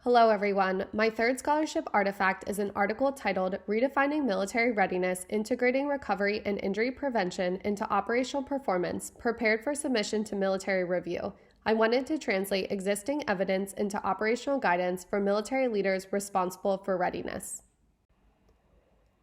Hello everyone, my third scholarship artifact is an article titled Redefining Military Readiness, Integrating Recovery and Injury Prevention into Operational Performance, prepared for submission to military review. I wanted to translate existing evidence into operational guidance for military leaders responsible for readiness.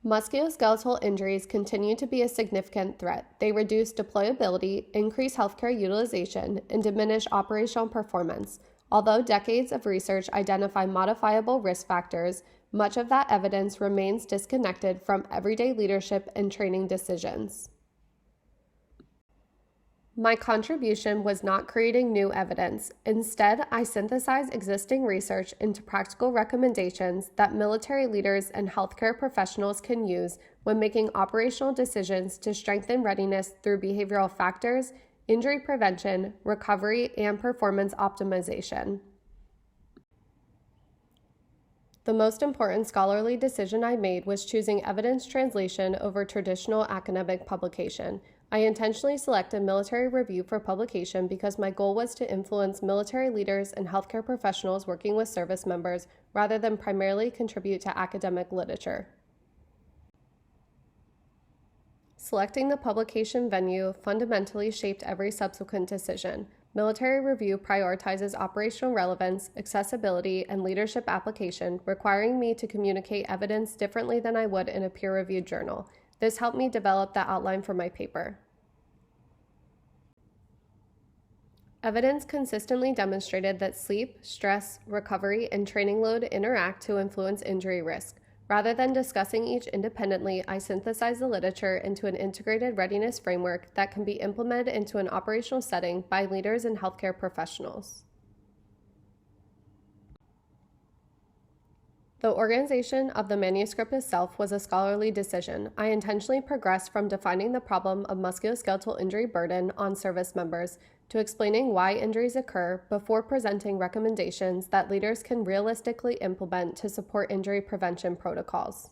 Musculoskeletal injuries continue to be a significant threat. They reduce deployability, increase healthcare utilization, and diminish operational performance. Although decades of research identify modifiable risk factors, much of that evidence remains disconnected from everyday leadership and training decisions. My contribution was not creating new evidence. Instead, I synthesized existing research into practical recommendations that military leaders and healthcare professionals can use when making operational decisions to strengthen readiness through behavioral factors, injury prevention, recovery, and performance optimization. The most important scholarly decision I made was choosing evidence translation over traditional academic publication. I intentionally selected military review for publication because my goal was to influence military leaders and healthcare professionals working with service members rather than primarily contribute to academic literature. Selecting the publication venue fundamentally shaped every subsequent decision. Military review prioritizes operational relevance, accessibility, and leadership application, requiring me to communicate evidence differently than I would in a peer-reviewed journal. This helped me develop the outline for my paper. Evidence consistently demonstrated that sleep, stress, recovery, and training load interact to influence injury risk. Rather than discussing each independently, I synthesized the literature into an integrated readiness framework that can be implemented into an operational setting by leaders and healthcare professionals. The organization of the manuscript itself was a scholarly decision. I intentionally progressed from defining the problem of musculoskeletal injury burden on service members to explaining why injuries occur before presenting recommendations that leaders can realistically implement to support injury prevention protocols.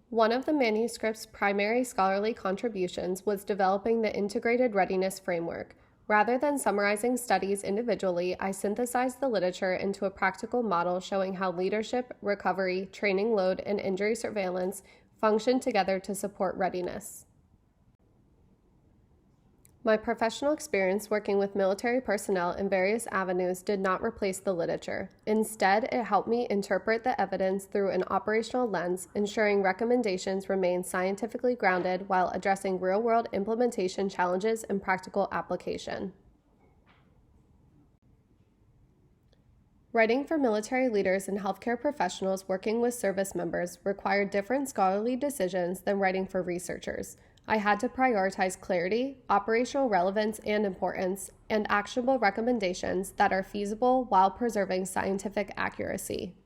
One of the manuscript's primary scholarly contributions was developing the integrated readiness framework. Rather than summarizing studies individually, I synthesized the literature into a practical model showing how leadership, recovery, training load, and injury surveillance function together to support readiness. My professional experience working with military personnel in various avenues did not replace the literature. Instead, it helped me interpret the evidence through an operational lens, ensuring recommendations remain scientifically grounded while addressing real-world implementation challenges and practical application. Writing for military leaders and healthcare professionals working with service members required different scholarly decisions than writing for researchers. I had to prioritize clarity, operational relevance and importance, and actionable recommendations that are feasible while preserving scientific accuracy.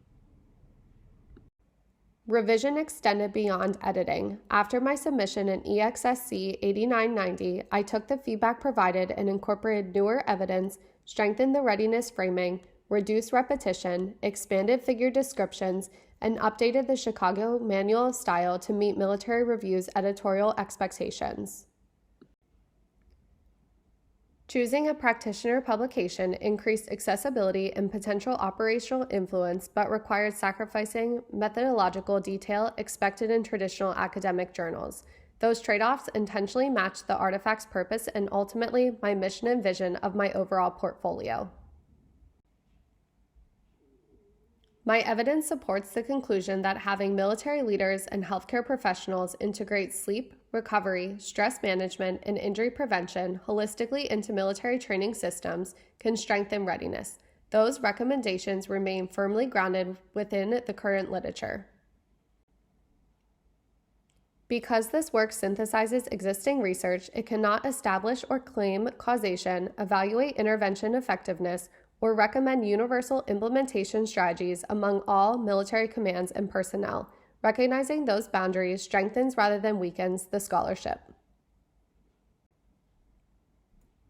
Revision extended beyond editing. After my submission in EXSC9500, I took the feedback provided and incorporated newer evidence, strengthened the readiness framing, reduced repetition, expanded figure descriptions, and updated the Chicago Manual of Style to meet military review's editorial expectations. Choosing a practitioner publication increased accessibility and potential operational influence, but required sacrificing methodological detail expected in traditional academic journals. Those trade-offs intentionally matched the artifact's purpose and ultimately my mission and vision of my overall portfolio. My evidence supports the conclusion that having military leaders and healthcare professionals integrate sleep, recovery, stress management, and injury prevention holistically into military training systems can strengthen readiness. Those recommendations remain firmly grounded within the current literature. Because this work synthesizes existing research, it cannot establish or claim causation, evaluate intervention effectiveness, or recommend universal implementation strategies among all military commands and personnel. Recognizing those boundaries strengthens rather than weakens the scholarship.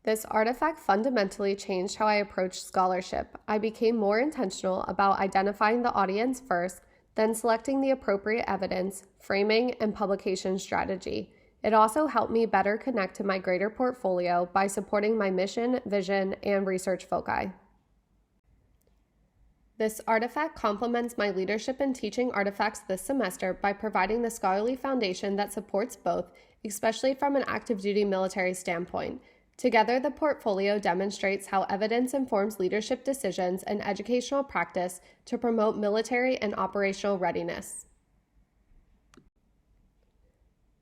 This artifact fundamentally changed how I approached scholarship. I became more intentional about identifying the audience first, then selecting the appropriate evidence, framing, and publication strategy. It also helped me better connect to my greater portfolio by supporting my mission, vision, and research foci. This artifact complements my leadership and teaching artifacts this semester by providing the scholarly foundation that supports both, especially from an active duty military standpoint. Together, the portfolio demonstrates how evidence informs leadership decisions and educational practice to promote military and operational readiness.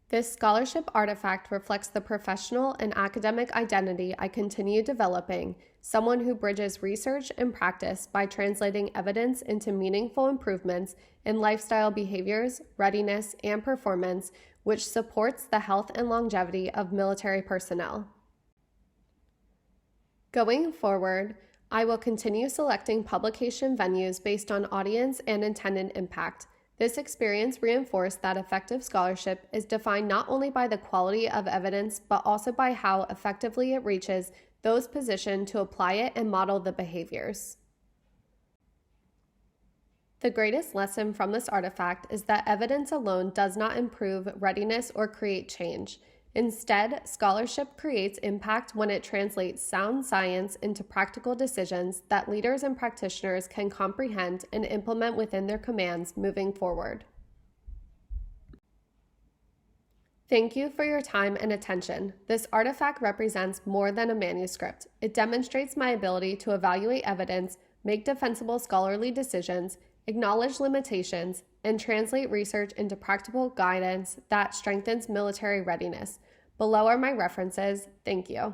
This scholarship artifact reflects the professional and academic identity I continue developing, someone who bridges research and practice by translating evidence into meaningful improvements in lifestyle behaviors, readiness, and performance, which supports the health and longevity of military personnel. Going forward, I will continue selecting publication venues based on audience and intended impact. This experience reinforced that effective scholarship is defined not only by the quality of evidence, but also by how effectively it reaches those positioned to apply it and model the behaviors. The greatest lesson from this artifact is that evidence alone does not improve readiness or create change. Instead, scholarship creates impact when it translates sound science into practical decisions that leaders and practitioners can comprehend and implement within their commands moving forward. Thank you for your time and attention. This artifact represents more than a manuscript. It demonstrates my ability to evaluate evidence, make defensible scholarly decisions, acknowledge limitations, and translate research into practical guidance that strengthens military readiness. Below are my references. Thank you.